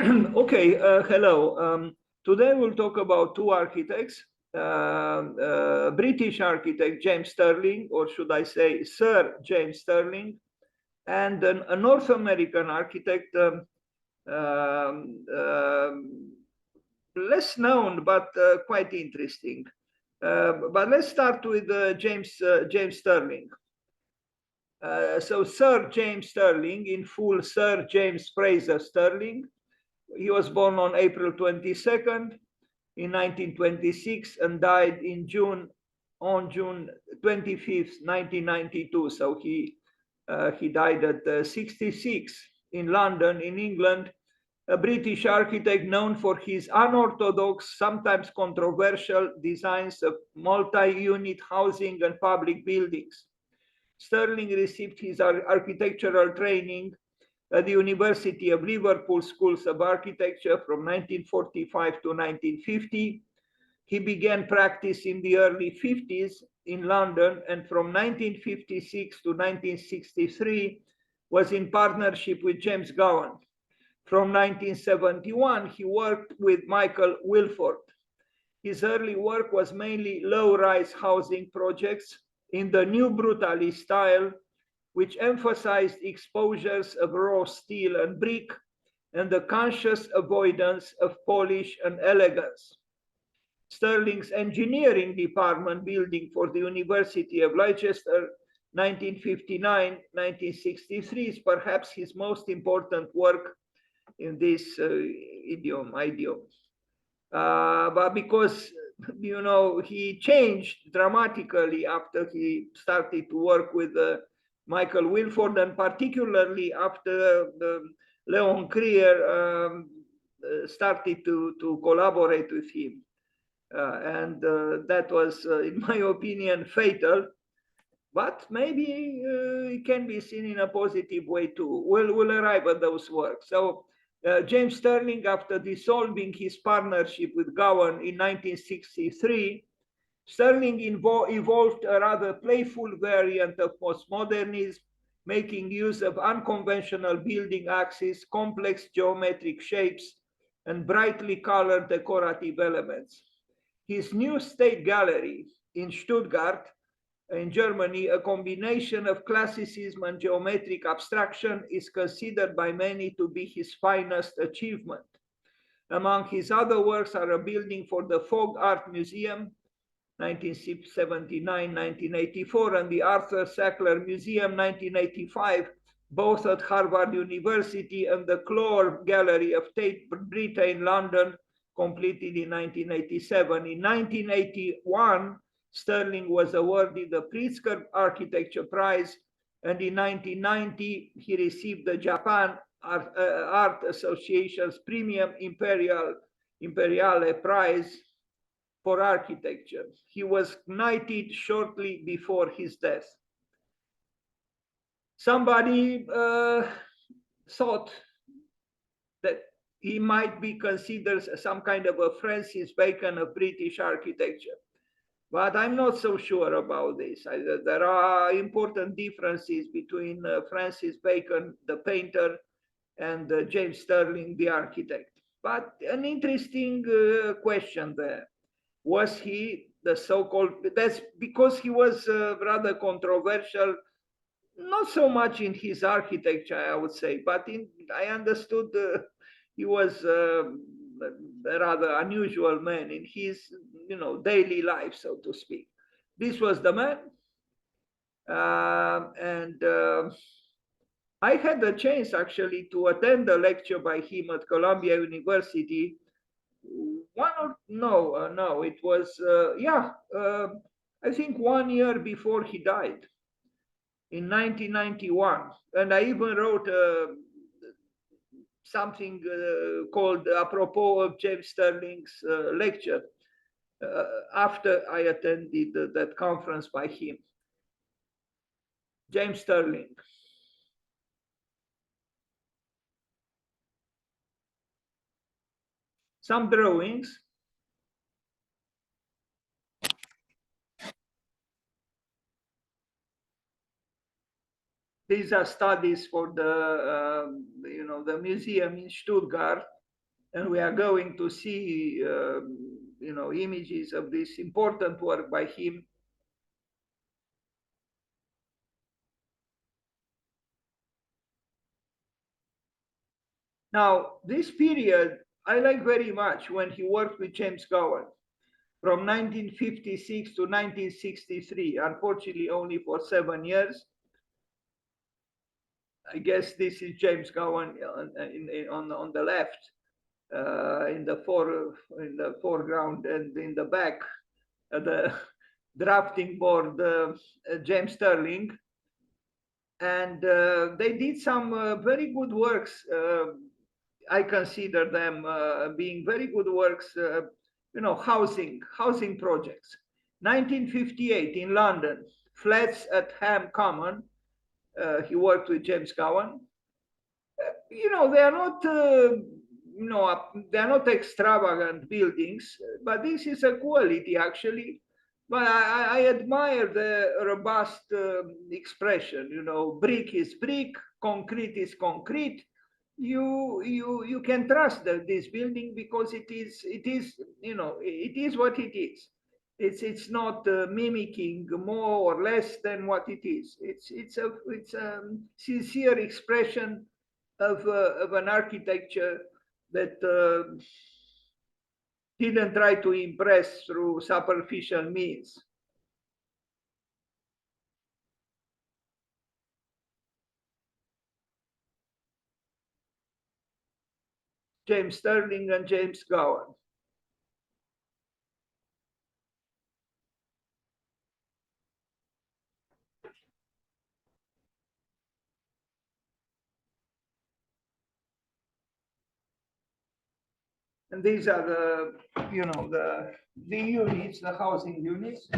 Okay, hello. Today we'll talk about two architects, British architect James Stirling, or should I say Sir James Stirling, and a North American architect, um, um, less known but quite interesting. But let's start with James Stirling. So Sir James Stirling, in full Sir James Fraser Stirling, he was born on April 22nd in 1926 and died on June 25th, 1992. So he died at 66 in London, in England, a British architect known for his unorthodox, sometimes controversial designs of multi-unit housing and public buildings. Stirling received his architectural training at the University of Liverpool Schools of Architecture from 1945 to 1950. He began practice in the early 50s in London, and from 1956 to 1963 was in partnership with James Gowan. From 1971, he worked with Michael Wilford. His early work was mainly low-rise housing projects in the new brutalist style, which emphasized exposures of raw steel and brick and the conscious avoidance of polish and elegance. Stirling's engineering department building for the University of Leicester, 1959-1963, is perhaps his most important work in this idiom. But because he changed dramatically after he started to work with Michael Wilford, and particularly after Leon Krier started to collaborate with him. And that was, in my opinion, fatal. But maybe it can be seen in a positive way too. We'll arrive at those works. So James Stirling, after dissolving his partnership with Gowan in 1963, Stirling evolved a rather playful variant of postmodernism, making use of unconventional building axes, complex geometric shapes, and brightly colored decorative elements. His new state gallery in Stuttgart, in Germany, a combination of classicism and geometric abstraction, is considered by many to be his finest achievement. Among his other works are a building for the Folk Art Museum, 1979-1984, and the Arthur Sackler Museum, 1985, both at Harvard University, and the Clore Gallery of Tate Britain, London, completed in 1987. In 1981, Stirling was awarded the Pritzker Architecture Prize, and in 1990, he received the Japan Art Association's Premium Imperiale Prize for architecture. He was knighted shortly before his death. Somebody thought that he might be considered some kind of a Francis Bacon of British architecture. But I'm not so sure about this. There are important differences between Francis Bacon, the painter, and James Stirling, the architect. But an interesting question there. Was he the so-called, that's because he was rather controversial, not so much in his architecture, I would say, but I understood he was a rather unusual man in his, daily life, so to speak. This was the man. And I had the chance actually to attend a lecture by him at Columbia University. It was, I think 1 year before he died in 1991. And I even wrote something called apropos of James Stirling's lecture after I attended that conference by him. James Stirling. Some drawings. These are studies for the, the museum in Stuttgart. And we are going to see, images of this important work by him. Now, this period I like very much when he worked with James Gowan from 1956 to 1963, unfortunately only for 7 years. I guess this is James Gowan on the left, in the foreground, and in the back, the drafting board, James Stirling. And they did some very good works. I consider them being very good works, housing projects. 1958 in London, flats at Ham Common. He worked with James Gowan. They are not, they are not extravagant buildings, but this is a quality actually. But I admire the robust expression. Brick is brick, concrete is concrete. You can trust this building because it is it is what it is. It's not mimicking more or less than what it is. It's a sincere expression of an architecture that didn't try to impress through superficial means. James Stirling and James Gowan. And these are the units, the housing units.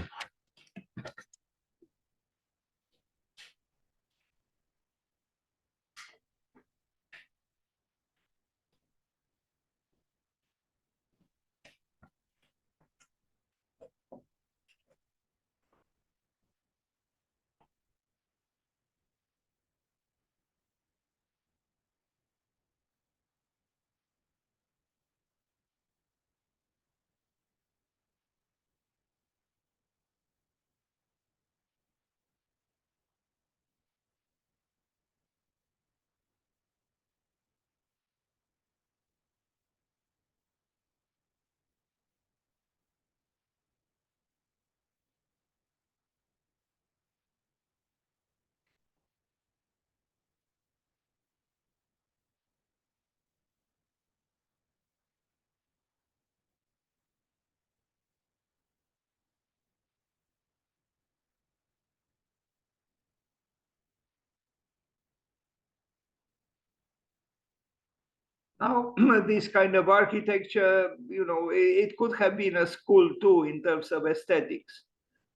Now, this kind of architecture, it could have been a school too in terms of aesthetics,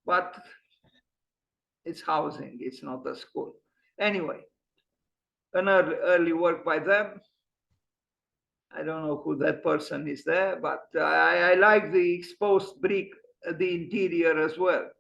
but it's housing, it's not a school. Anyway, an early work by them. I don't know who that person is there, but I like the exposed brick, the interior as well.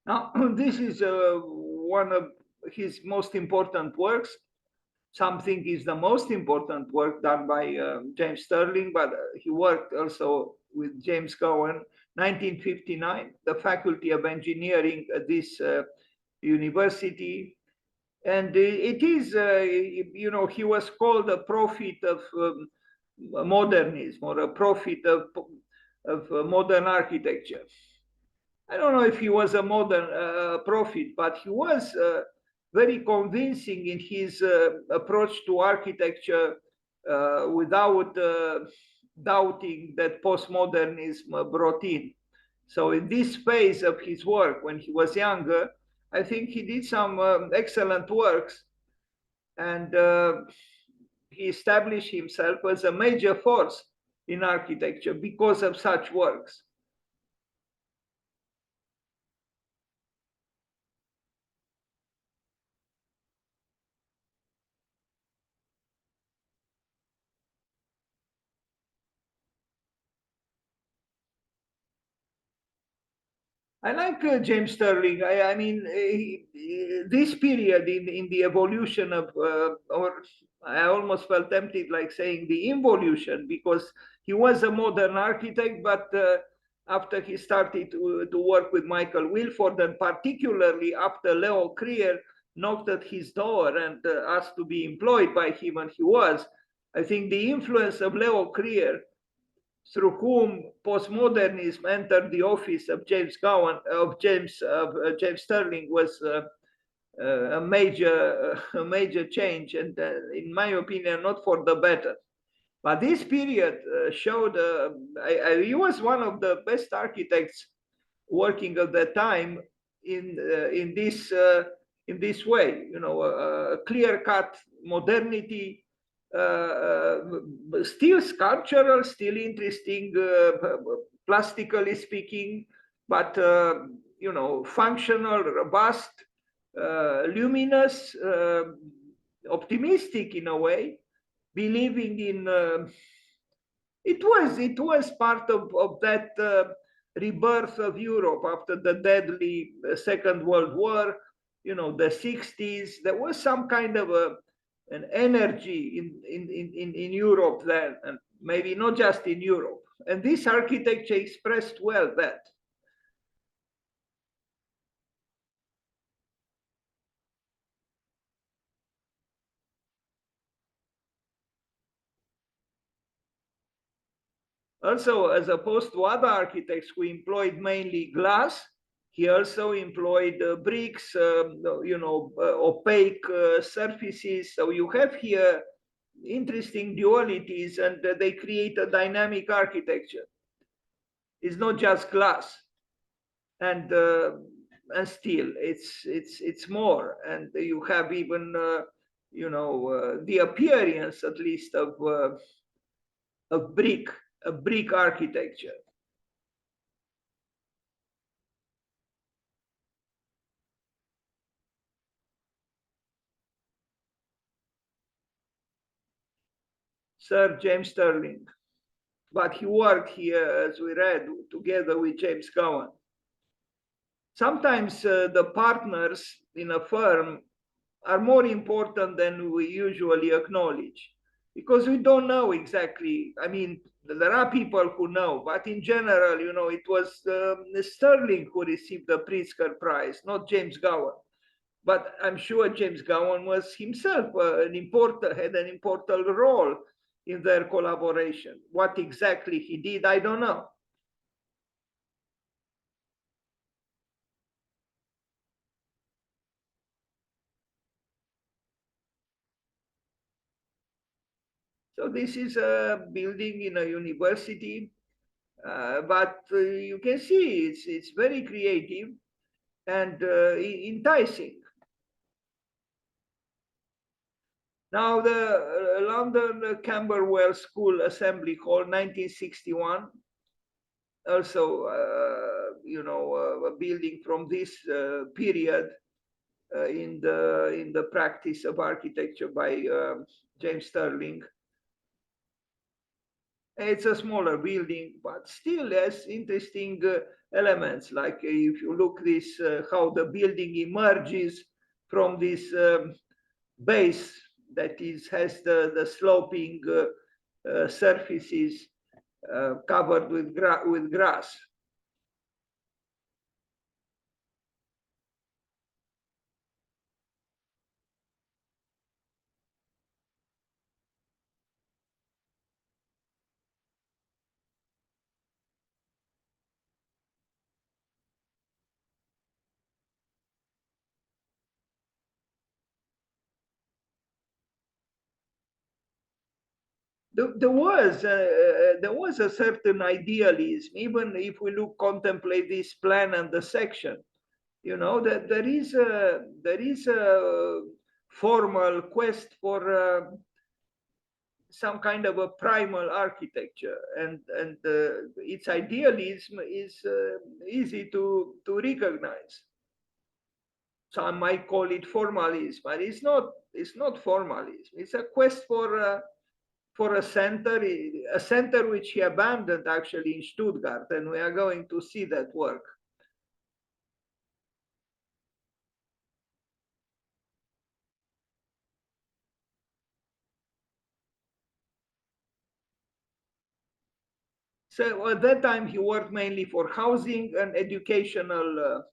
Now, this is one of his most important works. Something is the most important work done by James Stirling, but he worked also with James Gowan. 1959, the Faculty of Engineering at this university. And it is, he was called a prophet of modernism, or a prophet of modern architecture. I don't know if he was a modern prophet, but he was very convincing in his approach to architecture, without doubting that postmodernism brought in. So in this phase of his work, when he was younger, I think he did some excellent works, and he established himself as a major force in architecture because of such works. I like James Stirling. I mean, this period in the evolution of, or I almost felt tempted like saying the involution, because he was a modern architect, but after he started to work with Michael Wilford, and particularly after Leo Krier knocked at his door and asked to be employed by him, and he was, I think the influence of Leo Krier, through whom postmodernism entered the office of James Gowan, of James Stirling, was a major change, and in my opinion, not for the better. But this period showed he was one of the best architects working at that time in this way, clear-cut modernity, still sculptural, still interesting, plastically speaking, but functional, robust, luminous, optimistic in a way, believing in. It was part of that rebirth of Europe after the deadly Second World War. The 60s. There was some kind of an energy in Europe then, and maybe not just in Europe. And this architecture expressed well that. Also, as opposed to other architects who employed mainly glass, he also employed bricks, opaque surfaces. So you have here interesting dualities, and they create a dynamic architecture. It's not just glass, and steel. It's more, and you have even the appearance, at least, of brick architecture. Sir James Stirling. But he worked here, as we read, together with James Cowan. Sometimes the partners in a firm are more important than we usually acknowledge, because we don't know exactly. I mean, there are people who know, but in general, it was Stirling who received the Pritzker Prize, not James Gowan. But I'm sure James Gowan was himself had an important role in their collaboration. What exactly he did, I don't know. So this is a building in a university, but you can see it's very creative and enticing. Now the London Camberwell School Assembly Hall, 1961, also a building from this period in the practice of architecture by James Stirling. It's a smaller building, but still has interesting elements. Like if you look this, how the building emerges from this base that has the sloping surfaces covered with grass. there was a certain idealism, even if we contemplate this plan and the section. You know that there is a formal quest for some kind of a primal architecture, and its idealism is easy to recognize. Some might call it formalism, but it's not formalism. It's a quest for a center which he abandoned actually in Stuttgart, and we are going to see that work. So at that time, he worked mainly for housing and educational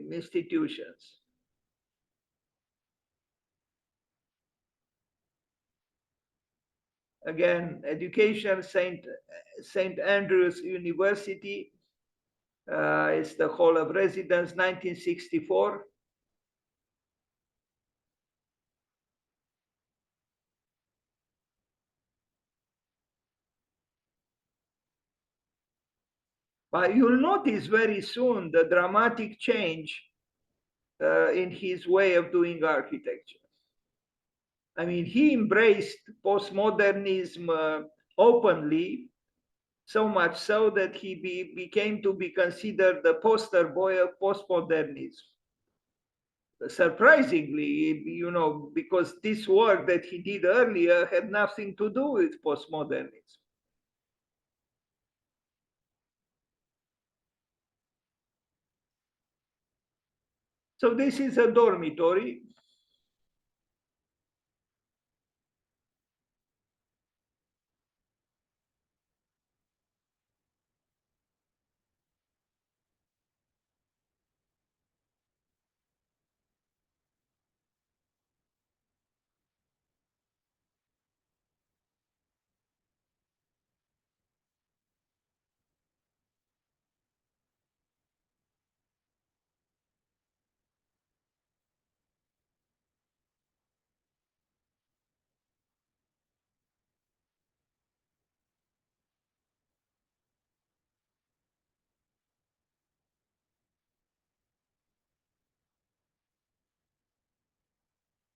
institutions. Again, education, St. Andrews University is the Hall of Residence, 1964. But you'll notice very soon the dramatic change in his way of doing architecture. I mean, he embraced postmodernism openly, so much so that he became to be considered the poster boy of postmodernism. Surprisingly, you know, because this work that he did earlier had nothing to do with postmodernism. So this is a dormitory.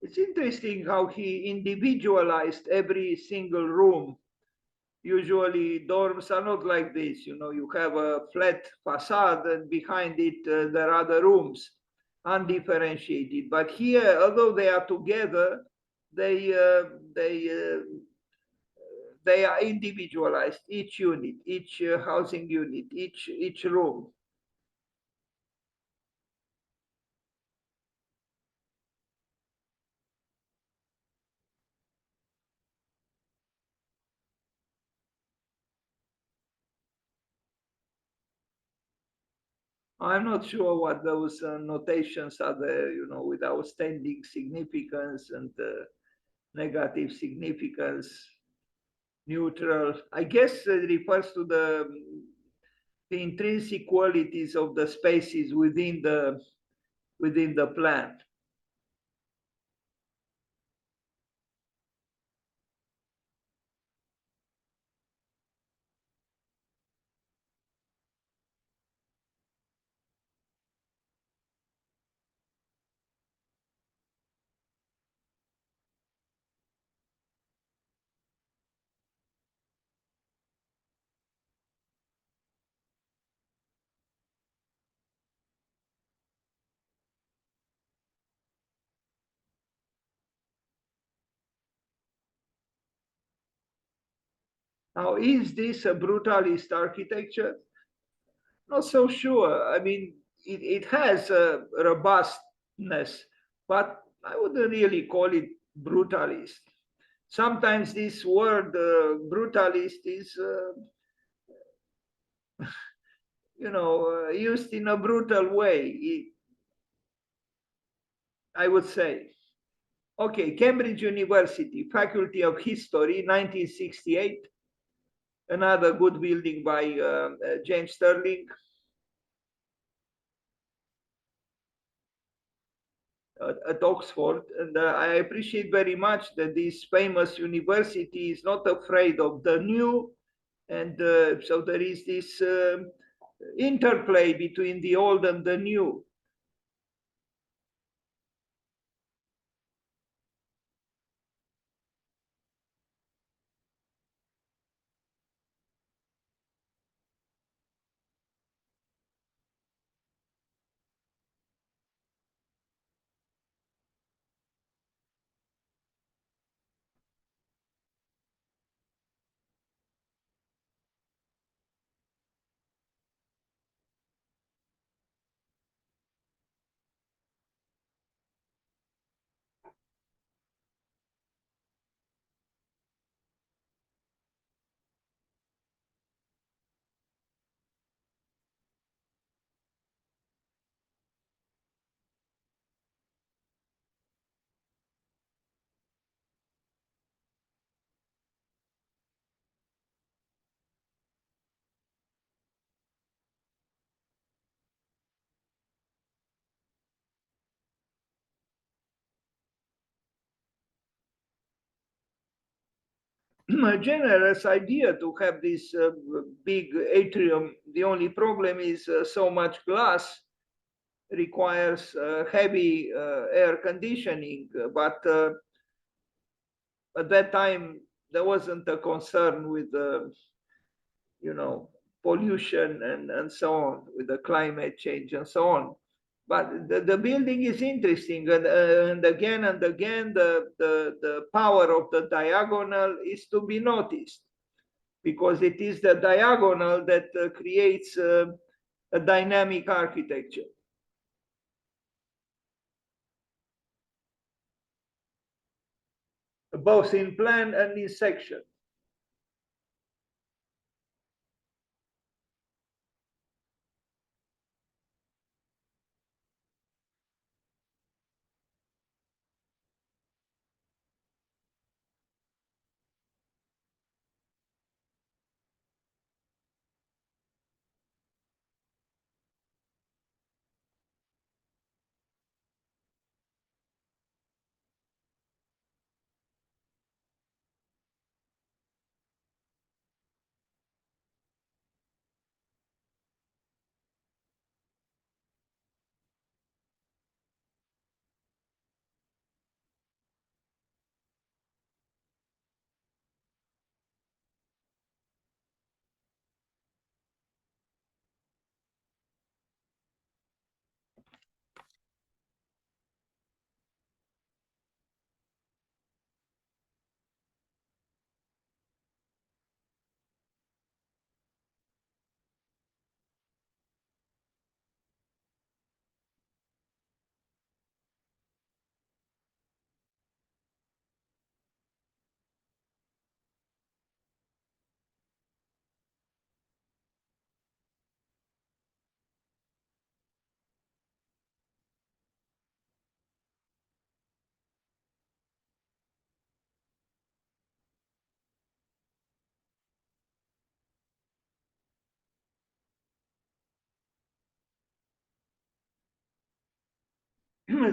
It's interesting how he individualized every single room. Usually dorms are not like this. You know, you have a flat facade and behind it there are the rooms, undifferentiated. But here, although they are together, they uh, they uh, they are individualized. Each unit, each housing unit, each room. I'm not sure what those notations are there. You know, with outstanding significance and negative significance, neutral. I guess it refers to the intrinsic qualities of the spaces within the plan. Now, is this a brutalist architecture? Not so sure. I mean, it has a robustness, but I wouldn't really call it brutalist. Sometimes this word brutalist is, used in a brutal way, I would say. Okay, Cambridge University, Faculty of History, 1968. Another good building by James Stirling. at Oxford. And I appreciate very much that this famous university is not afraid of the new. And so there is this interplay between the old and the new. A generous idea to have this big atrium. The only problem is so much glass requires heavy air conditioning, but at that time there wasn't a concern with you know, pollution and so on, with the climate change and so on. But the building is interesting, and again and again, the power of the diagonal is to be noticed, because it is the diagonal that creates a dynamic architecture, both in plan and in section.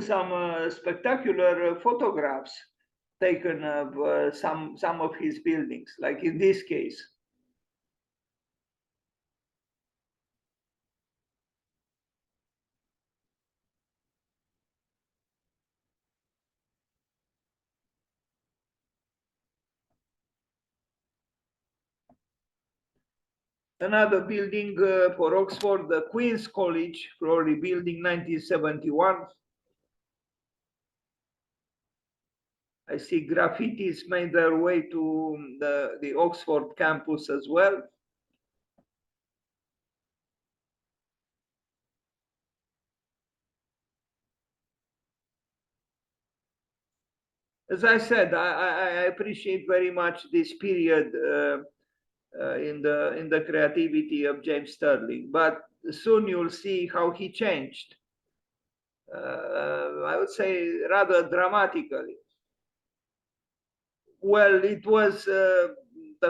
Some spectacular photographs taken of some of his buildings, like in this case. Another building for Oxford, the Queen's College, for rebuilding 1971. I see graffitis made their way to the Oxford campus as well. As I said, I appreciate very much this period in the creativity of James Stirling, but soon you'll see how he changed. I would say rather dramatically. Well, it was the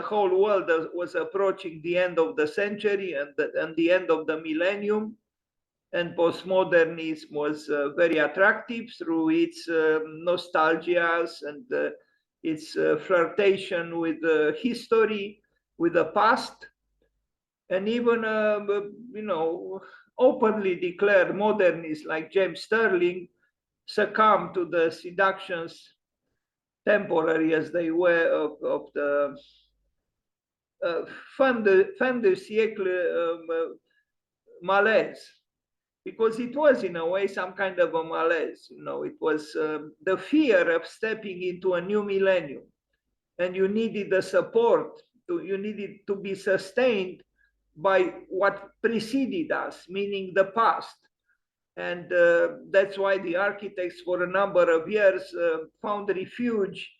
whole world was approaching the end of the century and the end of the millennium. And postmodernism was very attractive through its nostalgias and its flirtation with history, with the past, and even openly declared modernists like James Stirling succumbed to the seductions, temporary as they were, of the fin de siècle malaise, because it was in a way some kind of a malaise. It was the fear of stepping into a new millennium, and you needed the support, you needed to be sustained by what preceded us, meaning the past. And that's why the architects for a number of years found refuge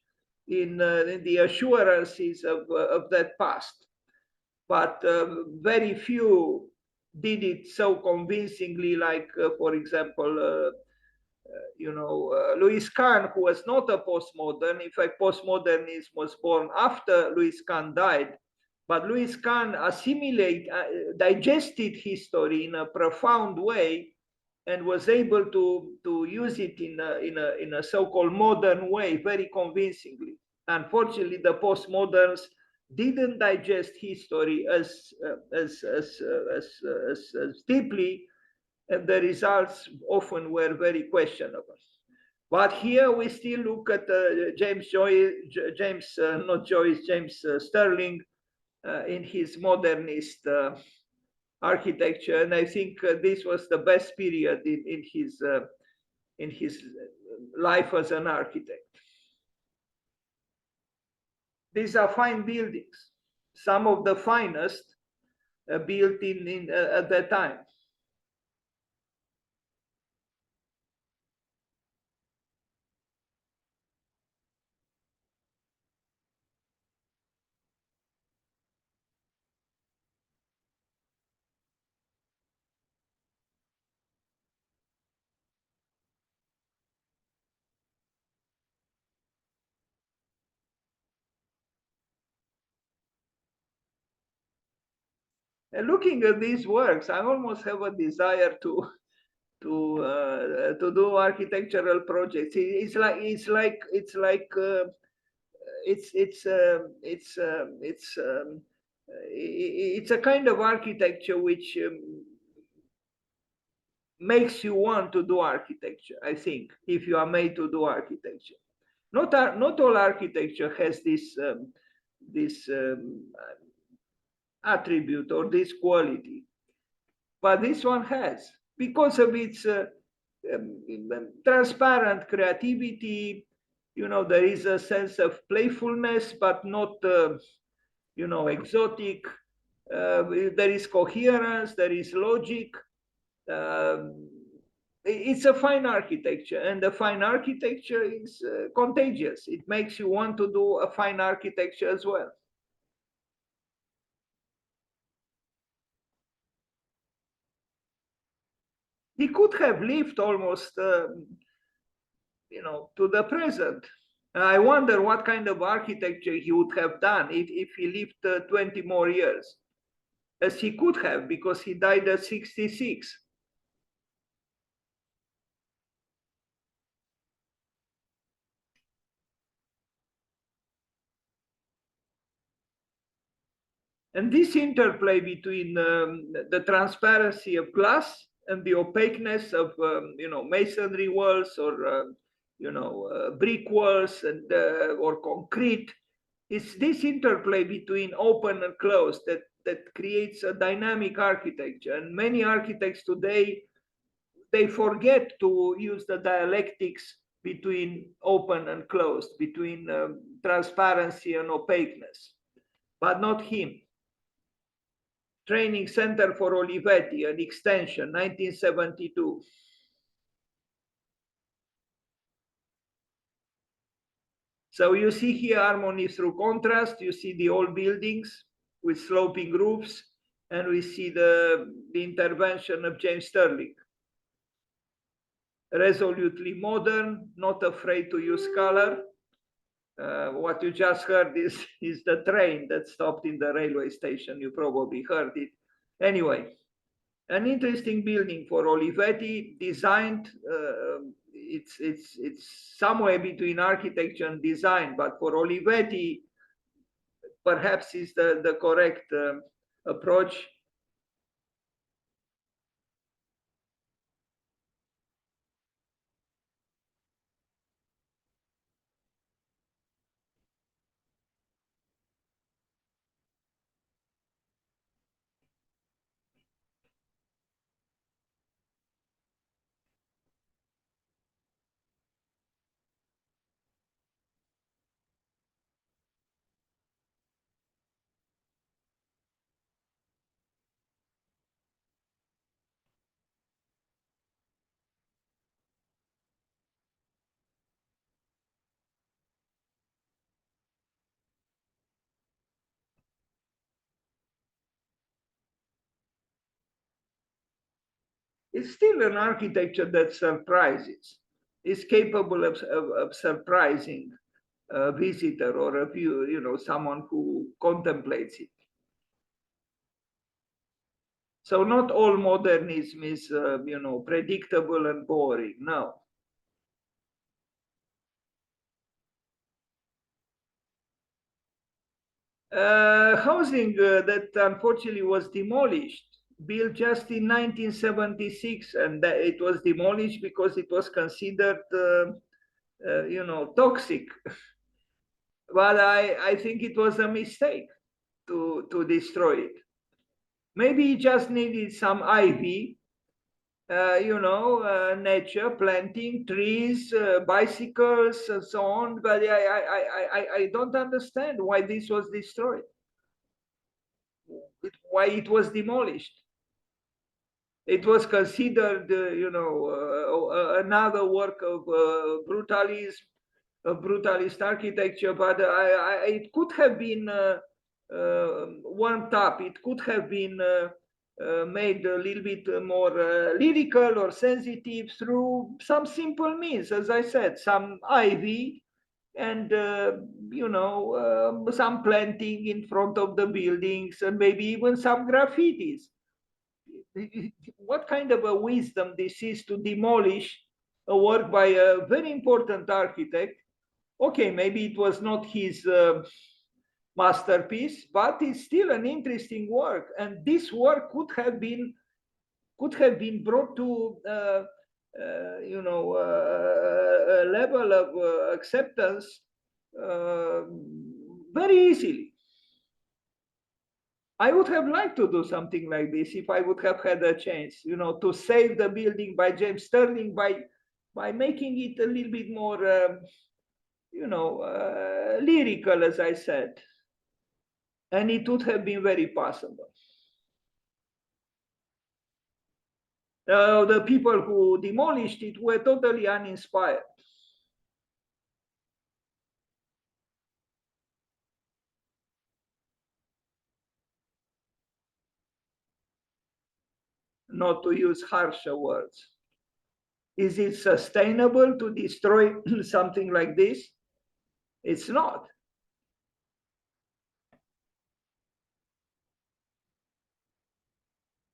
in the assurances of that past. But very few did it so convincingly, like, for example, Louis Kahn, who was not a postmodern. In fact, postmodernism was born after Louis Kahn died. But Louis Kahn digested history in a profound way and was able to use it in a so-called modern way very convincingly. Unfortunately, the postmoderns didn't digest history as deeply, and the results often were very questionable. But here we still look at James Stirling in his modernist architecture, and I think this was the best period in his life as an architect. These are fine buildings, some of the finest built at that time. And looking at these works, I almost have a desire to do architectural projects. It's a kind of architecture which makes you want to do architecture. I think if you are made to do architecture, not all architecture has this attribute or this quality, but this one has, because of its transparent creativity. There is a sense of playfulness, but not exotic. There is coherence, there is logic. It's a fine architecture, and the fine architecture is contagious. It makes you want to do a fine architecture as well. He could have lived almost, to the present. I wonder what kind of architecture he would have done if he lived 20 more years, as he could have, because he died at 66. And this interplay between the transparency of glass and the opaqueness of masonry walls, or brick walls, and or concrete, it's this interplay between open and closed that creates a dynamic architecture. And many architects today, they forget to use the dialectics between open and closed, between transparency and opaqueness, but not him. Training Center for Olivetti, an extension, 1972. So you see here harmony through contrast. You see the old buildings with sloping roofs, and we see the intervention of James Stirling. Resolutely modern, not afraid to use color. What you just heard is the train that stopped in the railway station. You probably heard it. Anyway, An interesting building for Olivetti, designed. It's somewhere between architecture and design, but for Olivetti, perhaps is the correct approach. It's still an architecture that surprises. Is capable of surprising a visitor or a viewer, someone who contemplates it. So not all modernism is, predictable and boring. No. Housing that unfortunately was demolished, built just in 1976, and it was demolished because it was considered, toxic. But I think it was a mistake to destroy it. Maybe it just needed some ivy, nature, planting, trees, bicycles, and so on. But I don't understand why this was destroyed, why it was demolished. It was considered, another work of brutalism, of brutalist architecture, but it could have been warmed up. It could have been made a little bit more lyrical or sensitive through some simple means, as I said, some ivy and some planting in front of the buildings, and maybe even some graffitis. What kind of a wisdom this is to demolish a work by a very important architect? Okay, maybe it was not his masterpiece, but it's still an interesting work, and this work could have been brought to a level of acceptance very easily. I would have liked to do something like this if I would have had a chance, to save the building by James Stirling by making it a little bit more, lyrical, as I said, and it would have been very possible. The people who demolished it were totally uninspired. Not to use harsher words. Is it sustainable to destroy something like this? It's not.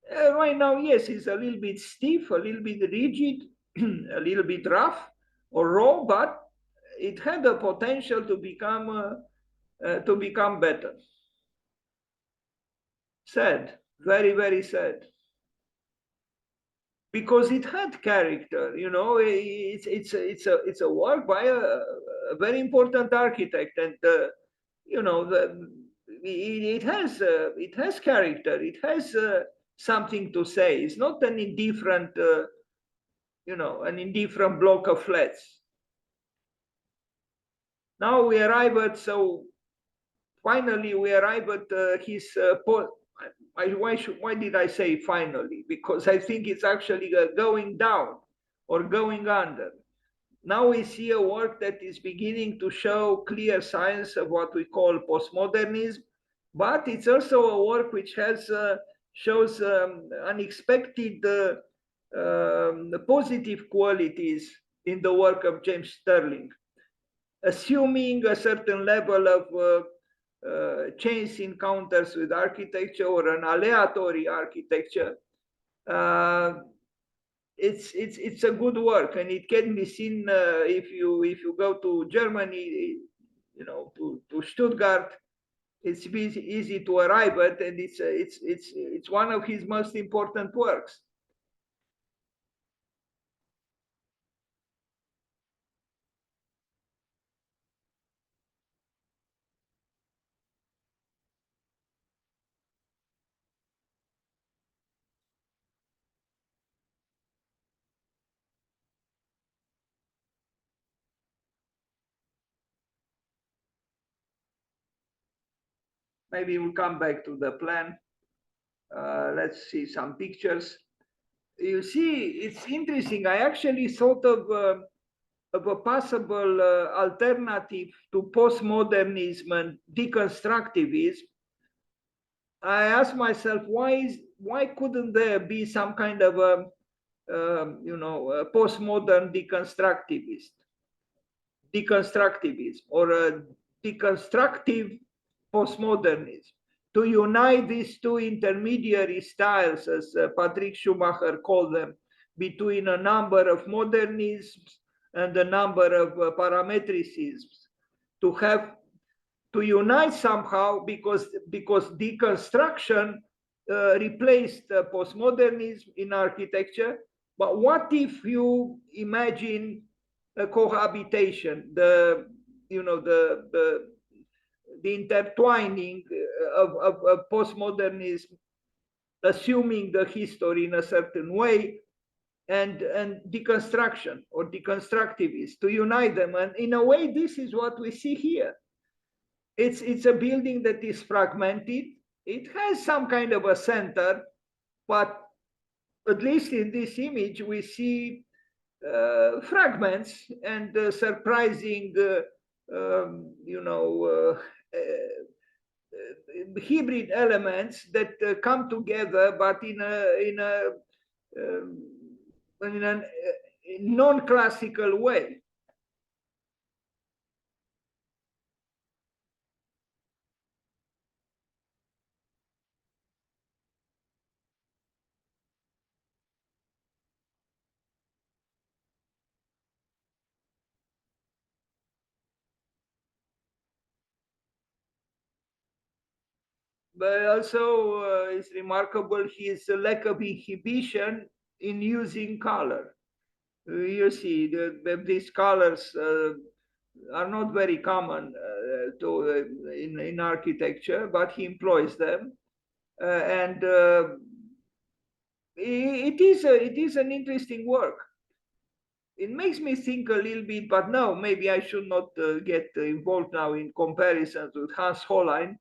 Right now, yes, it's a little bit stiff, a little bit rigid, a little bit rough or raw, but it had the potential to become better. Sad, very, very sad. Because it had character, it's a work by a very important architect, and it has character, it has something to say. It's not an indifferent block of flats. Now we arrive at, so finally we arrive at his why did I say finally? Because I think it's actually going down or going under. Now we see a work that is beginning to show clear signs of what we call postmodernism, but it's also a work which shows unexpected positive qualities in the work of James Stirling, assuming a certain level of chance encounters with architecture or an aleatory architecture. It's a good work, and it can be seen if you go to Germany, to Stuttgart. It's easy to arrive at, and it's one of his most important works. Maybe we'll come back to the plan. Let's see some pictures. You see, it's interesting. I actually thought of a possible alternative to postmodernism and deconstructivism. I asked myself, why couldn't there be some kind of a postmodern deconstructivism or a deconstructive postmodernism, to unite these two intermediary styles, as Patrick Schumacher called them, between a number of modernisms and a number of parametricisms, to unite somehow, because deconstruction replaced postmodernism in architecture. But what if you imagine a cohabitation, the intertwining of postmodernism, assuming the history in a certain way, and deconstruction or deconstructivists, to unite them? And in a way, this is what we see here. It's a building that is fragmented. It has some kind of a center, but at least in this image, we see fragments and surprising, hybrid elements that come together, but in a non-classical way. But also it's remarkable his lack of inhibition in using color. You see, these colors are not very common in architecture, but he employs them, and it is an interesting work. It makes me think a little bit, but no, maybe I should not get involved now in comparisons with Hans Hollein.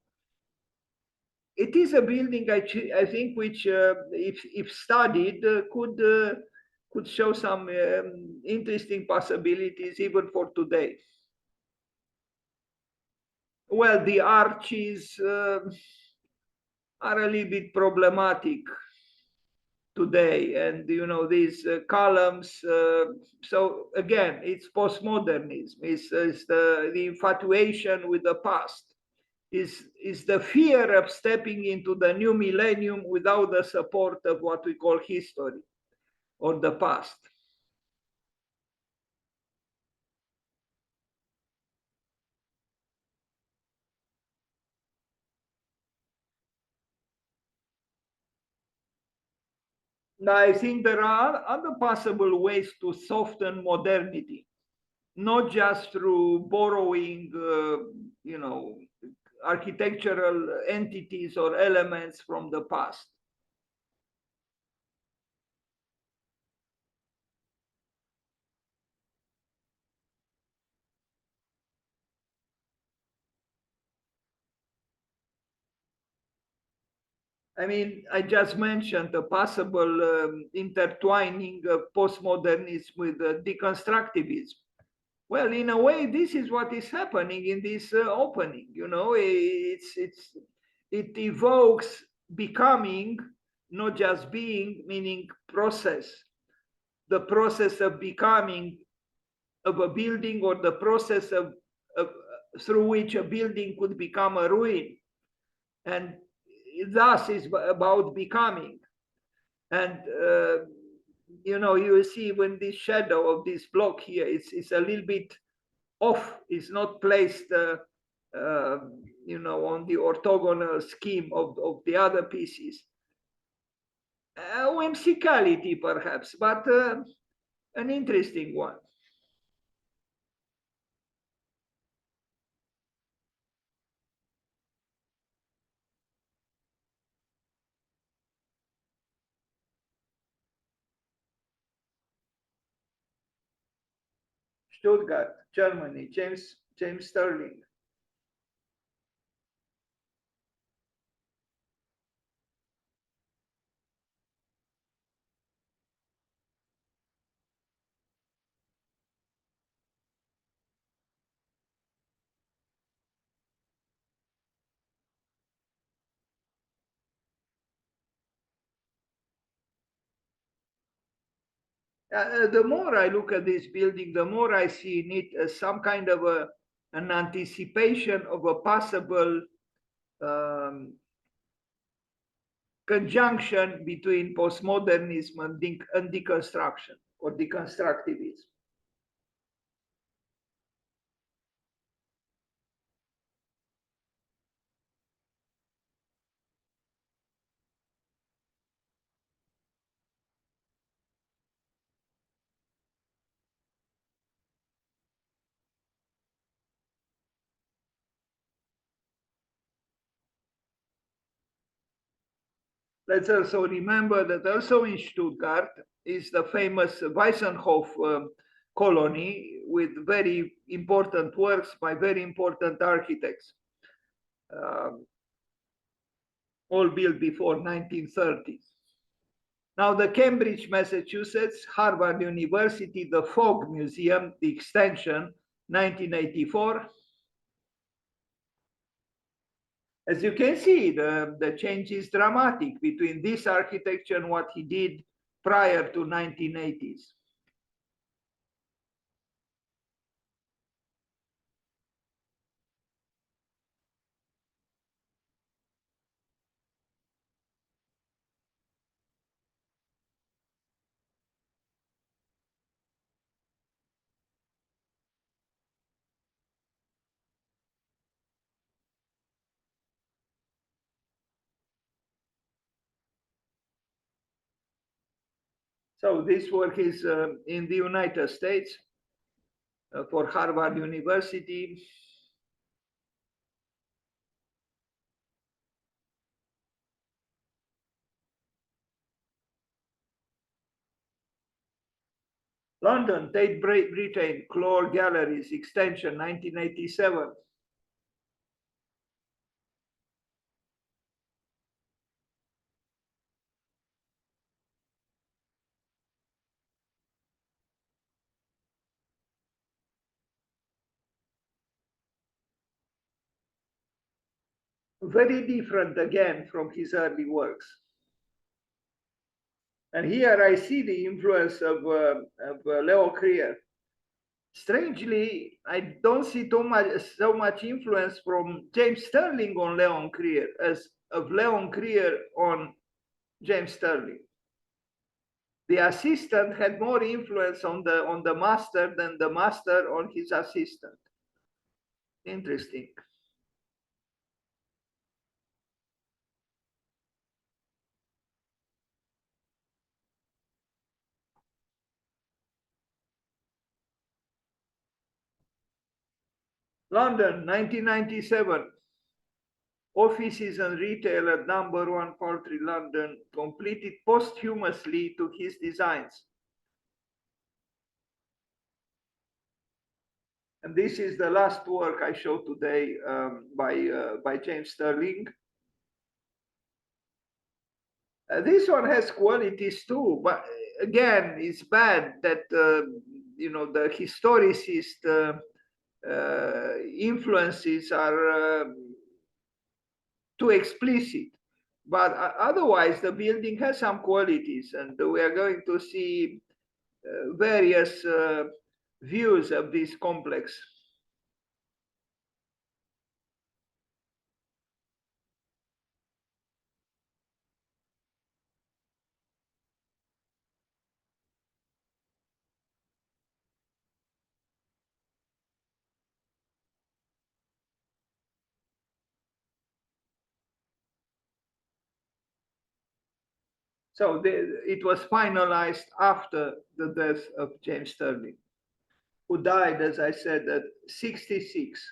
It is a building, I think, which, if studied, could show some interesting possibilities even for today. Well, the arches are a little bit problematic today, and these columns. So again, it's postmodernism. It's the infatuation with the past. Is the fear of stepping into the new millennium without the support of what we call history or the past. Now, I think there are other possible ways to soften modernity, not just through borrowing, architectural entities or elements from the past. I mean, I just mentioned a possible intertwining of postmodernism with deconstructivism. Well, in a way, this is what is happening in this opening. It evokes becoming, not just being, meaning process. The process of becoming of a building, or the process of through which a building could become a ruin, and thus is about becoming. And you see when this shadow of this block here, it's a little bit off. It's not placed, on the orthogonal scheme of the other pieces. Whimsicality, perhaps, but an interesting one. Stuttgart, Germany, James Stirling. The more I look at this building, the more I see in it as some kind of an anticipation of a possible um, conjunction between postmodernism and deconstruction or deconstructivism. Let's also remember that also in Stuttgart is the famous Weissenhof colony with very important works by very important architects, um, all built before 1930. Now the Cambridge, Massachusetts, Harvard University, the Fogg Museum, the extension, 1984. As you can see, the change is dramatic between this architecture and what he did prior to 1980s. So this work is in the United States for Harvard University. London, Tate Britain, Clore Galleries, extension, 1987. Very different again from his early works. And here I see the influence of Leo Krier. Strangely, I don't see so much influence from James Stirling on Leon Krier as of Leon Krier on James Stirling. The assistant had more influence on the master than the master on his assistant. Interesting. London, 1997. Offices and retail at number 1 Poultry, London, completed posthumously to his designs. And this is the last work I show today by James Stirling. This one has qualities too, but again, it's bad that the historicist influences are too explicit. But otherwise, the building has some qualities, and we are going to see various views of this complex. So it was finalized after the death of James Stirling, who died, as I said, at 66,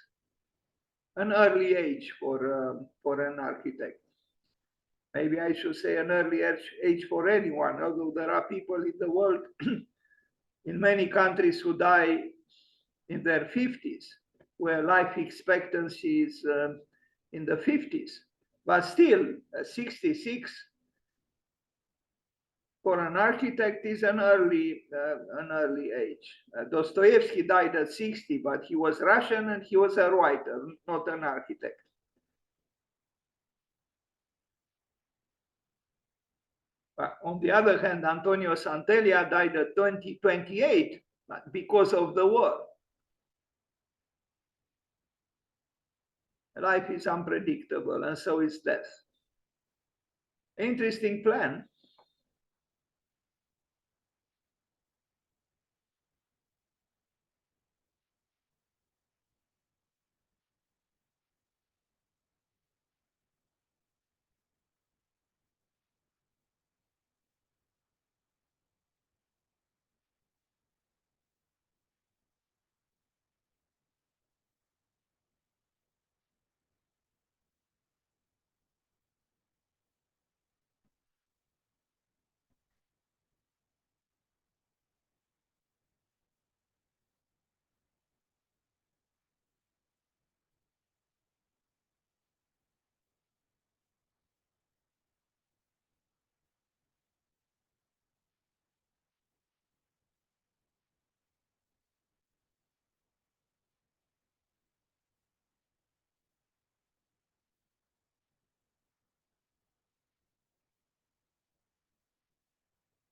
an early age for an architect. Maybe I should say an early age for anyone, although there are people in the world, in many countries, who die in their 50s, where life expectancy is in the 50s. But still, 66 for an architect is an early age. Dostoevsky died at 60, but he was Russian and he was a writer, not an architect. On the other hand, Antonio Santeglia died at 28 because of the war. Life is unpredictable, and so is death. Interesting plan.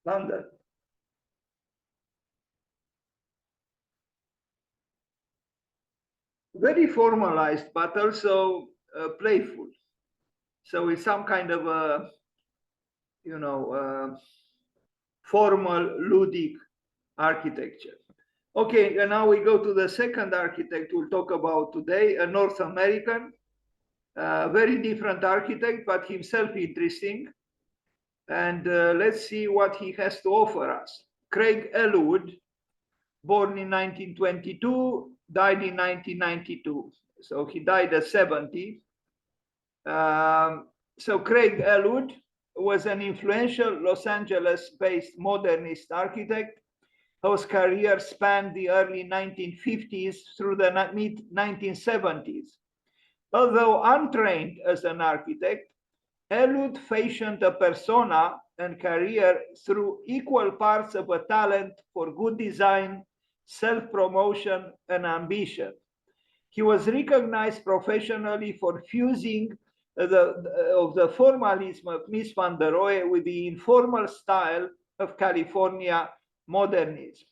London. Very formalized, but also playful. So it's some kind of a, formal ludic architecture. Okay, and now we go to the second architect we'll talk about today, a North American, very different architect, but himself interesting. And let's see what he has to offer us. Craig Ellwood, born in 1922, died in 1992. So he died at 70. So Craig Ellwood was an influential Los Angeles-based modernist architect whose career spanned the early 1950s through the mid-1970s. Although untrained as an architect, Ellwood fashioned a persona and career through equal parts of a talent for good design, self-promotion, and ambition. He was recognized professionally for fusing the formalism of Mies van der Rohe with the informal style of California modernism.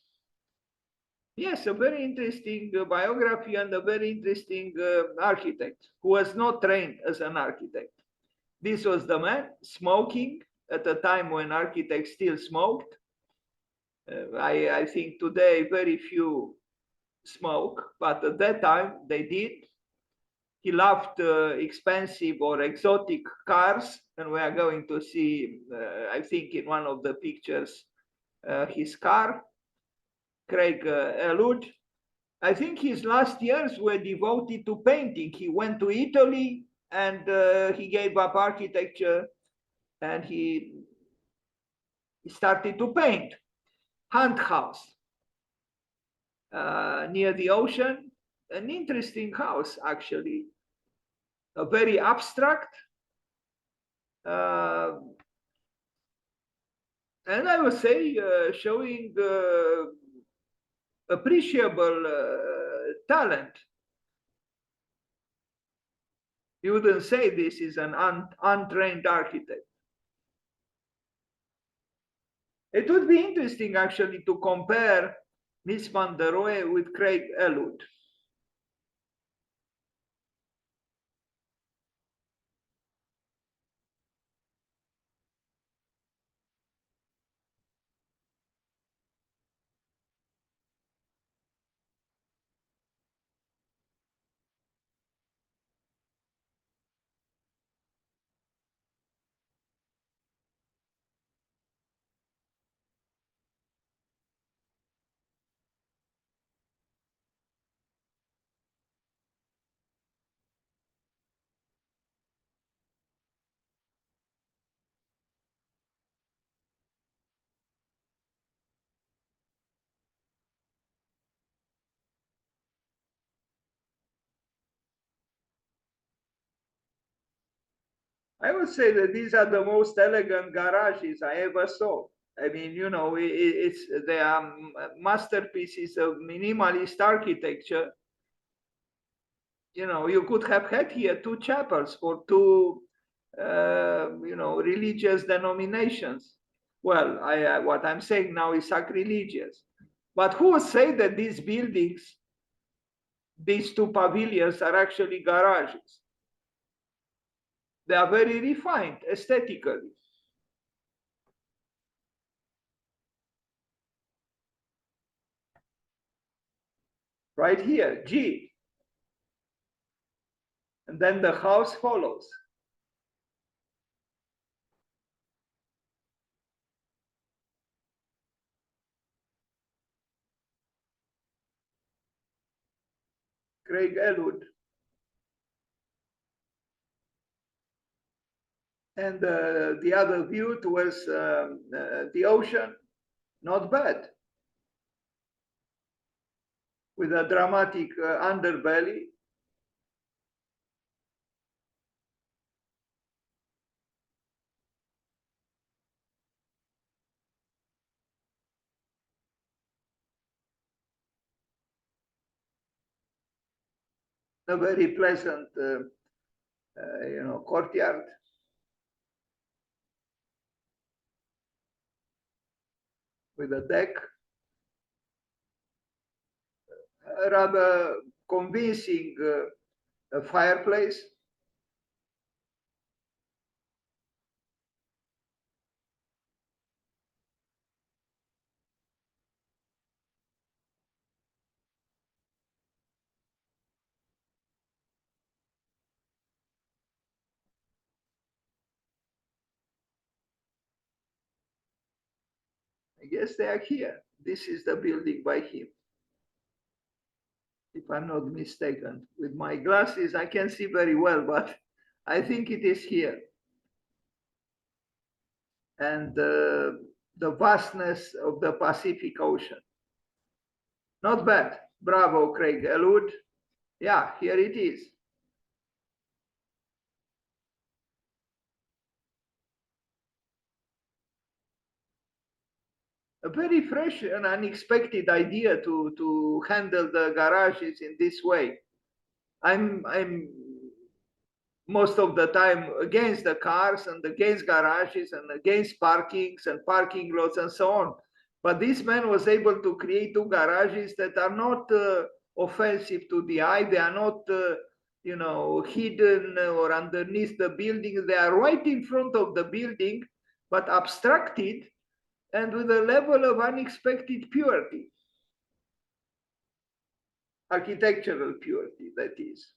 Yes, a very interesting biography and a very interesting architect who was not trained as an architect. This was the man smoking at a time when architects still smoked. I think today very few smoke, but at that time they did. He loved expensive or exotic cars, and we are going to see, I think in one of the pictures, his car, Craig Ellwood. I think his last years were devoted to painting. He went to Italy and he gave up architecture and he started to paint. Hunt House near the ocean, an interesting house actually, a very abstract, and I would say showing appreciable talent. You wouldn't say this is an untrained architect. It would be interesting actually to compare Mies van der Rohe with Craig Ellwood. I would say that these are the most elegant garages I ever saw. I mean, you know, they are masterpieces of minimalist architecture. You know, you could have had here two chapels for two, you know, religious denominations. Well, what I'm saying now is sacrilegious. But who would say that these buildings, these two pavilions, are actually garages? They are very refined aesthetically. Right here, G. And then the house follows. Craig Ellwood. And the other view towards the ocean, not bad. With a dramatic underbelly. A very pleasant, you know, courtyard. With a deck. A rather convincing fireplace. I guess they are here. This is the building by him, if I'm not mistaken. With my glasses, I can see very well, but I think it is here. And the vastness of the Pacific Ocean. Not bad. Bravo, Craig Ellwood. Yeah, here it is. A very fresh and unexpected idea to handle the garages in this way. I'm most of the time against the cars and against garages and against parkings and parking lots and so on. But this man was able to create two garages that are not offensive to the eye. They are not, you know, hidden or underneath the building. They are right in front of the building, but abstracted and with a level of unexpected purity, architectural purity, that is.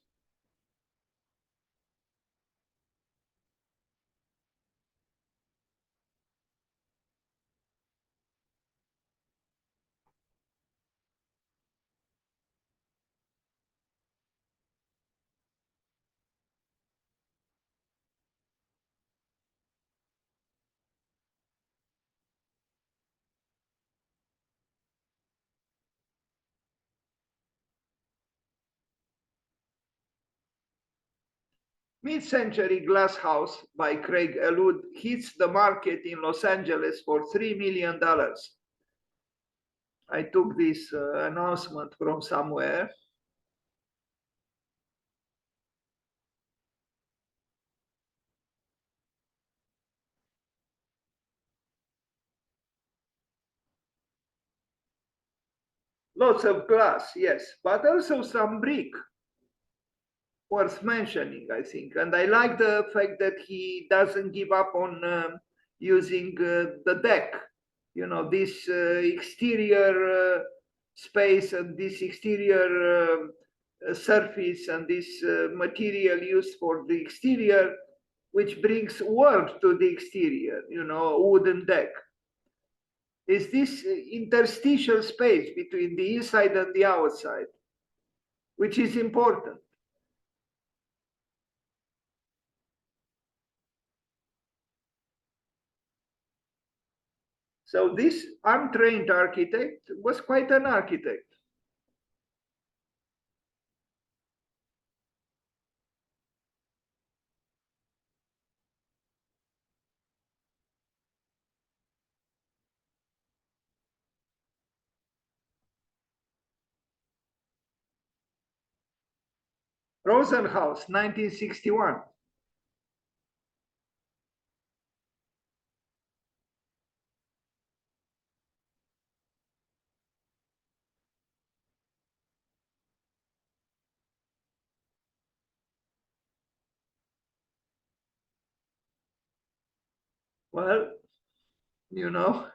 Mid-century glass house by Craig Ellwood hits the market in Los Angeles for $3 million. I took this announcement from somewhere. Lots of glass, yes, but also some brick. Worth mentioning, I think. And I like the fact that he doesn't give up on using the deck. You know, this exterior space and this exterior surface and this material used for the exterior, which brings warmth to the exterior, you know, wooden deck. Is this interstitial space between the inside and the outside, which is important. So this untrained architect was quite an architect. Rosenhaus, 1961. Well, you know,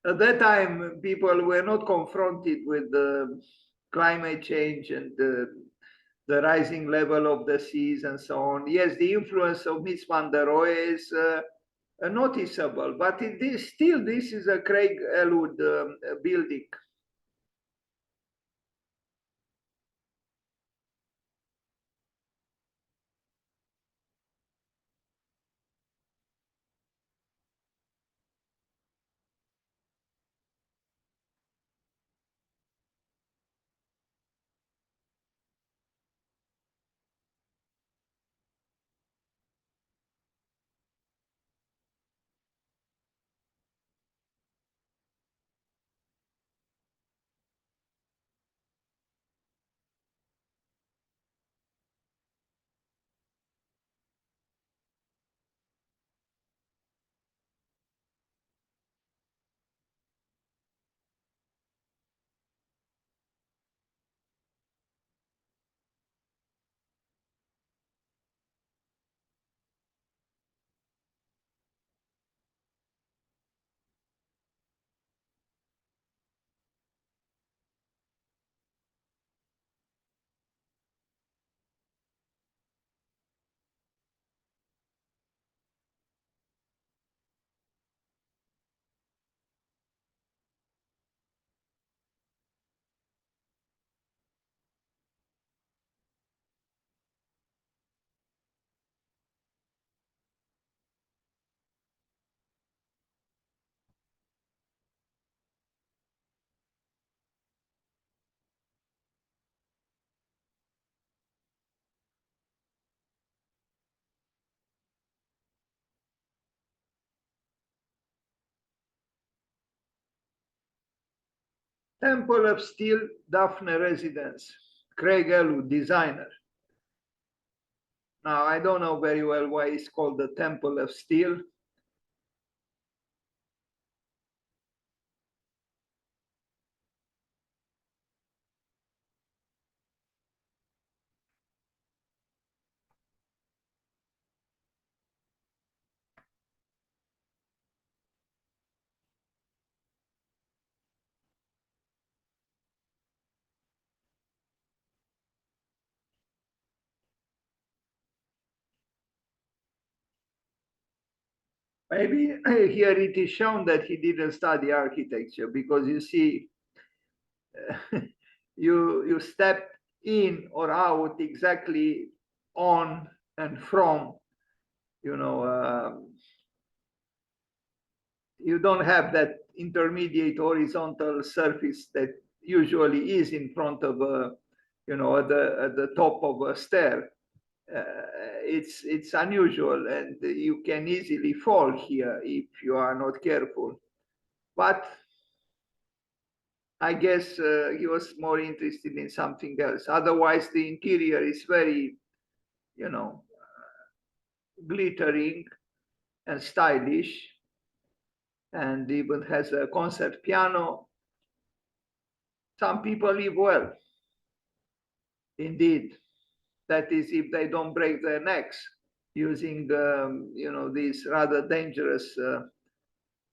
at that time, people were not confronted with the climate change and the rising level of the seas and so on. Yes, the influence of Miss van der Rohe is noticeable, but it is still, this is a Craig Ellwood building. Temple of Steel, Daphne Residence, Craig Ellwood, designer. Now, I don't know very well why it's called the Temple of Steel. Maybe here it is shown that he didn't study architecture, because you see, you step in or out exactly on and from, you know, you don't have that intermediate horizontal surface that usually is in front of a, you know, at the top of a stair. It's unusual, and you can easily fall here if you are not careful. But I guess he was more interested in something else. Otherwise, the interior is very, you know, glittering and stylish, and even has a concert piano. Some people live well, indeed. That is, if they don't break their necks using, you know, these rather dangerous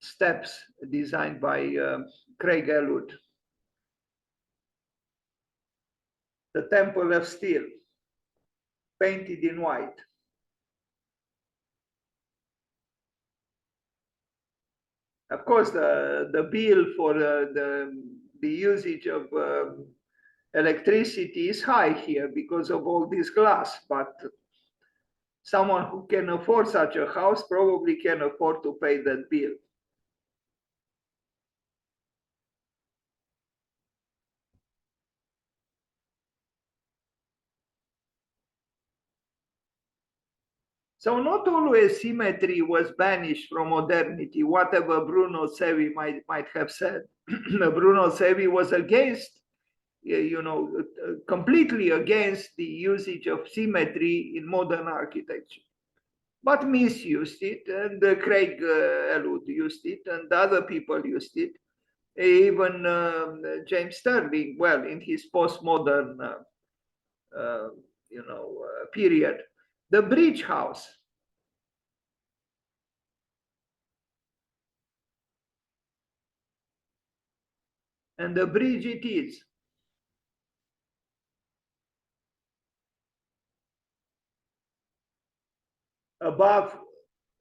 steps designed by Craig Ellwood. The Temple of Steel, painted in white. Of course, the bill for the usage of electricity is high here because of all this glass, but someone who can afford such a house probably can afford to pay that bill. So not always symmetry was banished from modernity, whatever Bruno Sevi might have said. Bruno Sevi was against completely against the usage of symmetry in modern architecture, but misused it, and Craig Ellwood used it, and other people used it. Even James Stirling, well, in his postmodern, period. The bridge house. And the bridge it is. Above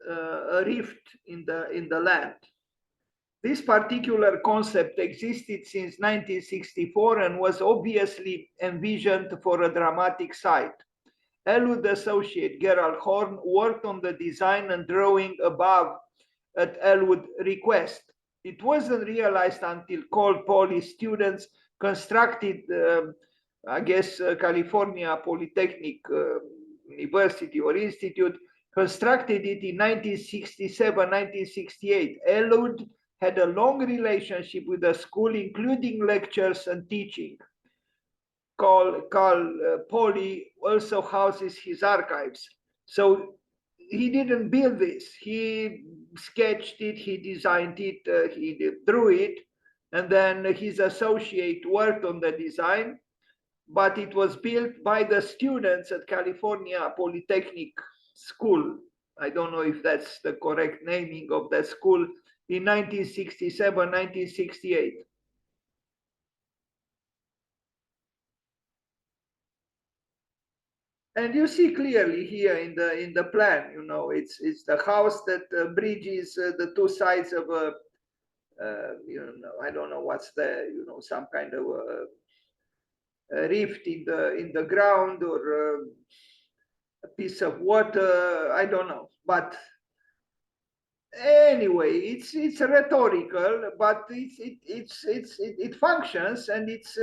a rift in the land. This particular concept existed since 1964 and was obviously envisioned for a dramatic site. Ellwood associate Gerald Horn worked on the design and drawing above at Ellwood request. It wasn't realized until Cole Poly students constructed, California Polytechnic University or Institute constructed it in 1967, 1968. Ellwood had a long relationship with the school, including lectures and teaching. Carl Poly also houses his archives. So he didn't build this. He sketched it, he designed it, he drew it, and then his associate worked on the design, but it was built by the students at California Polytechnic School. I don't know if that's the correct naming of that school, in 1967, 1968. And you see clearly here in the plan, it's the house that bridges the two sides of a, I don't know what's there, some kind of a rift in the ground, or a piece of water. I don't know, but anyway, it's rhetorical, but it functions, and it's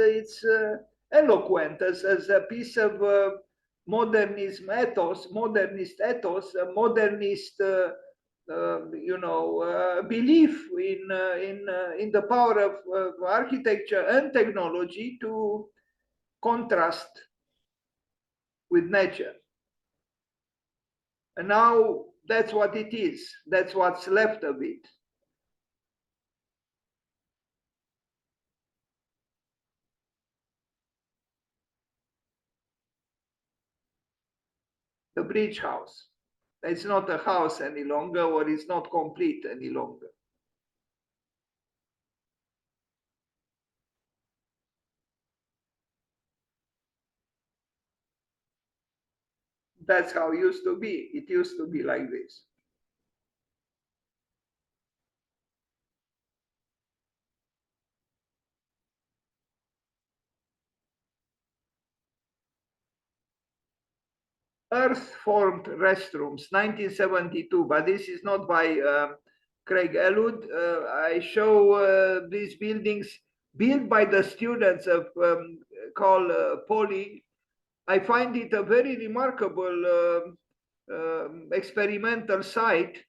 eloquent as a piece of modernist ethos, a modernist belief in the power of architecture and technology to contrast with nature. And now that's what it is. That's what's left of it. The bridge house. It's not a house any longer, or it's not complete any longer. That's how it used to be. It used to be like this. Earth-formed restrooms, 1972, but this is not by Craig Ellwood. I show these buildings built by the students of called Poly. I find it a very remarkable experimental site,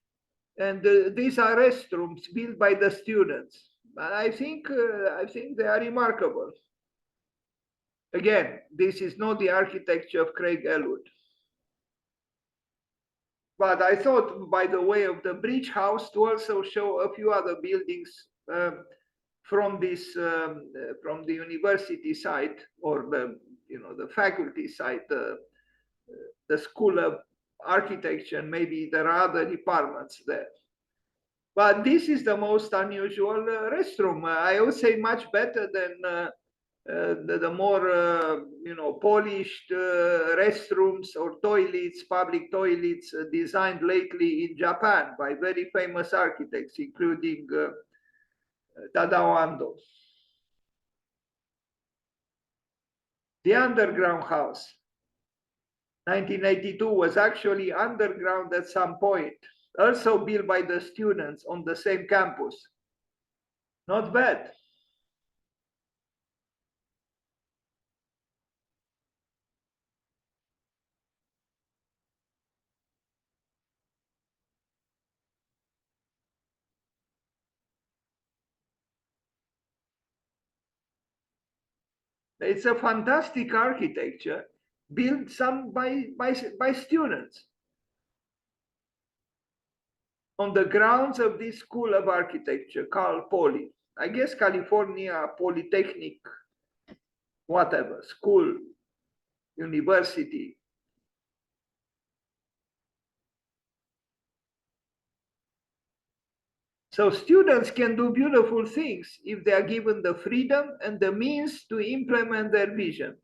and these are restrooms built by the students. I think they are remarkable. Again, this is not the architecture of Craig Ellwood. But I thought, by the way of the bridge house, to also show a few other buildings from from the university site, or the faculty site, the School of Architecture, and maybe there are other departments there. But this is the most unusual restroom. I would say much better than the more polished restrooms or toilets, public toilets designed lately in Japan by very famous architects, including Tadao Ando. The underground house, 1982, was actually underground at some point, also built by the students on the same campus. Not bad. It's a fantastic architecture built some by students on the grounds of this school of architecture called Poly. I guess California Polytechnic, whatever, school, university. So students can do beautiful things if they are given the freedom and the means to implement their vision.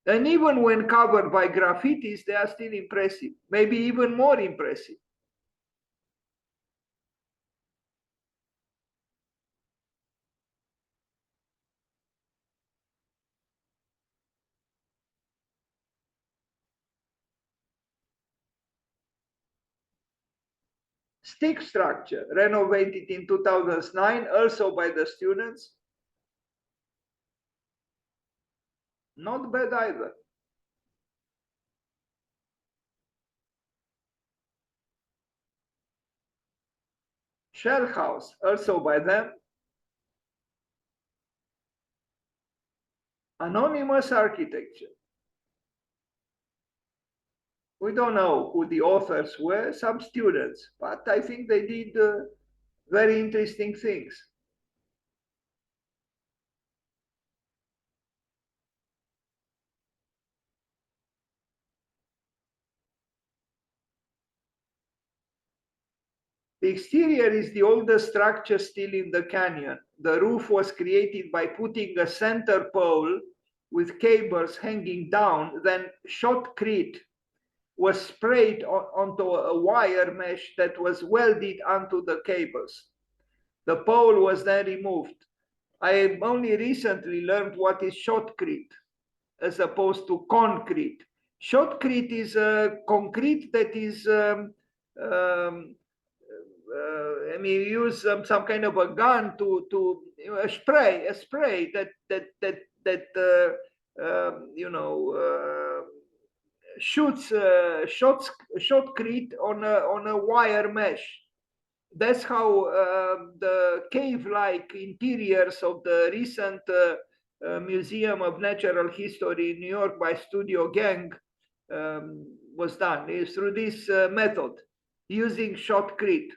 And even when covered by graffitis, they are still impressive, maybe even more impressive. Stick structure, renovated in 2009, also by the students. Not bad either. Shell house, also by them. Anonymous architecture. We don't know who the authors were, some students, but I think they did very interesting things. The exterior is the oldest structure still in the canyon. The roof was created by putting a center pole with cables hanging down, then shotcrete was sprayed onto a wire mesh that was welded onto the cables. The pole was then removed. I only recently learned what is shotcrete as opposed to concrete. Shotcrete is a concrete that is I mean, you use some kind of a gun to a spray that shoots shotcrete on a wire mesh. That's how the cave-like interiors of the recent Museum of Natural History in New York by Studio Gang was done. Is through this method, using shotcrete.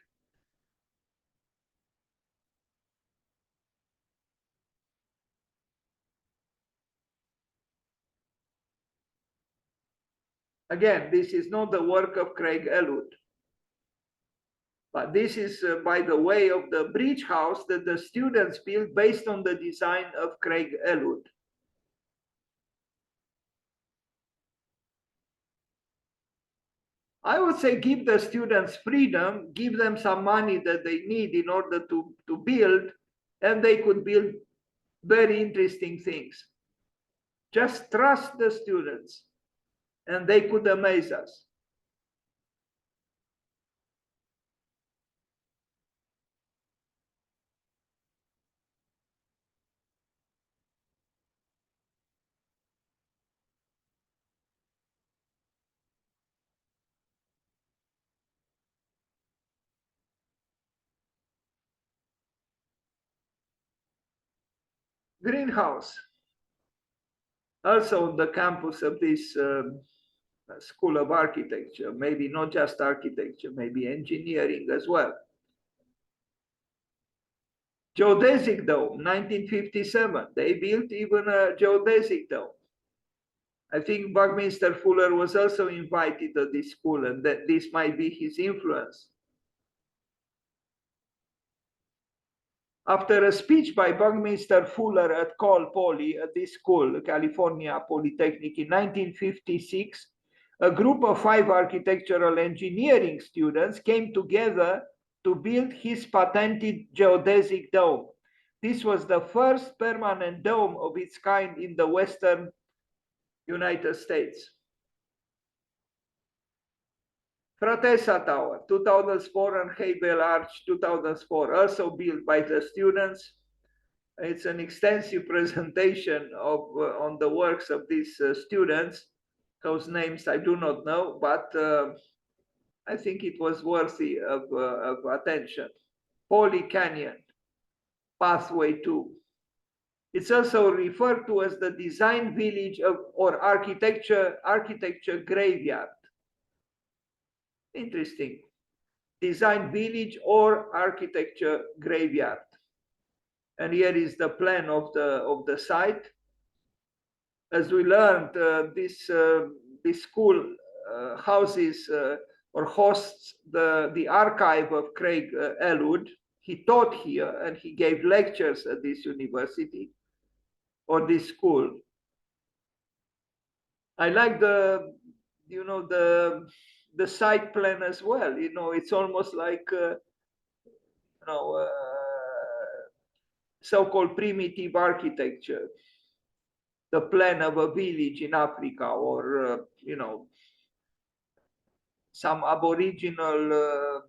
Again, this is not the work of Craig Ellwood. But this is by the way of the bridge house that the students built based on the design of Craig Ellwood. I would say give the students freedom, give them some money that they need in order to build, and they could build very interesting things. Just trust the students, and they could amaze us. Greenhouse, also on the campus of this School of Architecture, maybe not just architecture, maybe engineering as well. Geodesic dome, 1957. They built even a geodesic dome. I think Buckminster Fuller was also invited to this school, and that this might be his influence. After a speech by Buckminster Fuller at Cal Poly, at this school, California Polytechnic, in 1956, a group of 5 architectural engineering students came together to build his patented geodesic dome. This was the first permanent dome of its kind in the Western United States. Fratessa Tower, 2004, and Haybell Arch, 2004, also built by the students. It's an extensive presentation of on the works of these students, whose names I do not know, but I think it was worthy of attention. Poly Canyon, Pathway 2. It's also referred to as the design village of, or architecture graveyard. Interesting. Design village or architecture graveyard. And here is the plan of the site. As we learned, this school houses or hosts the archive of Craig Ellwood. He taught here and he gave lectures at this university or this school. I like the site plan as well. It's almost like so-called primitive architecture, the plan of a village in Africa, or some aboriginal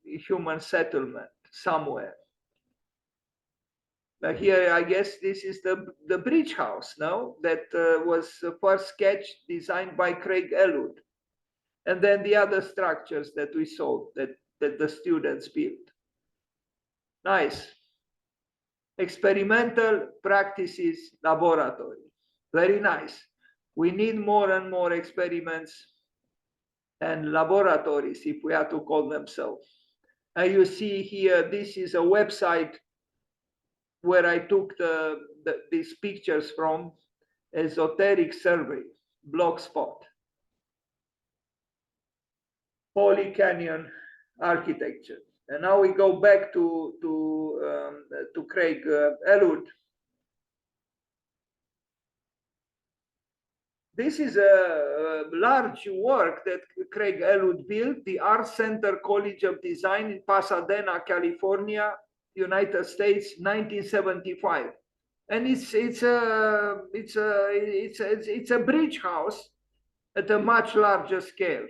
human settlement somewhere. Here, I guess this is the bridge house, no? That was first sketched, designed by Craig Ellwood. And then the other structures that we saw that the students built. Nice. Experimental practices laboratory. Very nice. We need more and more experiments and laboratories, if we are to call them so. And you see here, this is a website where I took these pictures from, Esoteric Survey, Blogspot. Holy Canyon architecture. And now we go back to Craig Ellwood. This is a large work that Craig Ellwood built, the Art Center College of Design in Pasadena, California, United States, 1975. And it's a bridge house at a much larger scale.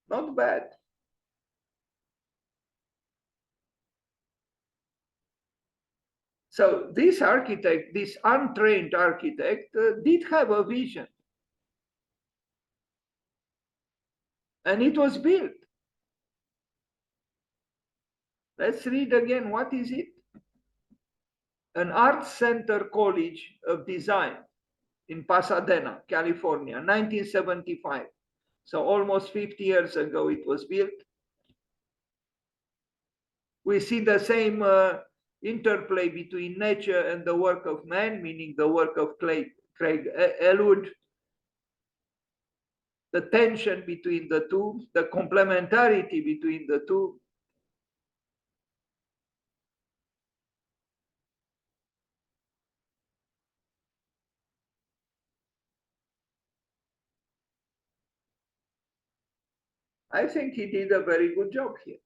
Not bad. So this architect, this untrained architect, did have a vision. And it was built. Let's read again. What is it? An Art Center College of Design in Pasadena, California, 1975. So almost 50 years ago it was built. We see the same interplay between nature and the work of man, meaning the work of Craig Ellwood. The tension between the two, the complementarity between the two. I think he did a very good job here.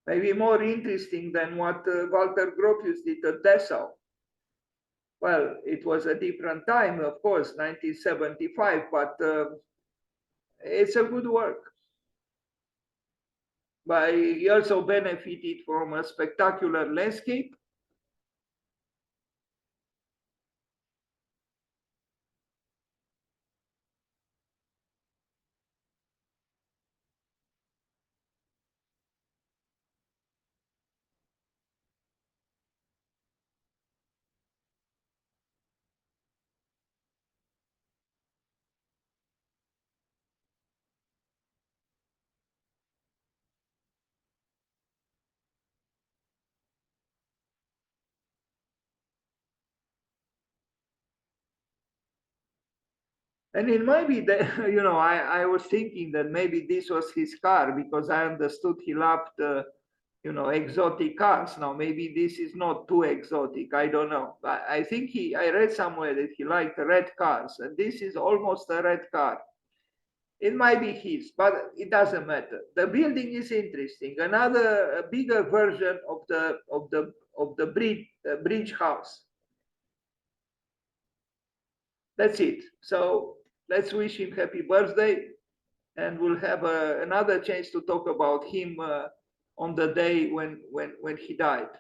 Maybe more interesting than what Walter Gropius did at Dessau. Well, it was a different time, of course, 1975, but it's a good work. But he also benefited from a spectacular landscape. And it might be that, I was thinking that maybe this was his car, because I understood he loved, exotic cars. Now, maybe this is not too exotic. I don't know. I think I read somewhere that he liked red cars, and this is almost a red car. It might be his, but it doesn't matter. The building is interesting. Another bigger version of the bridge house. That's it. So let's wish him happy birthday, and we'll have another chance to talk about him on the day when he died.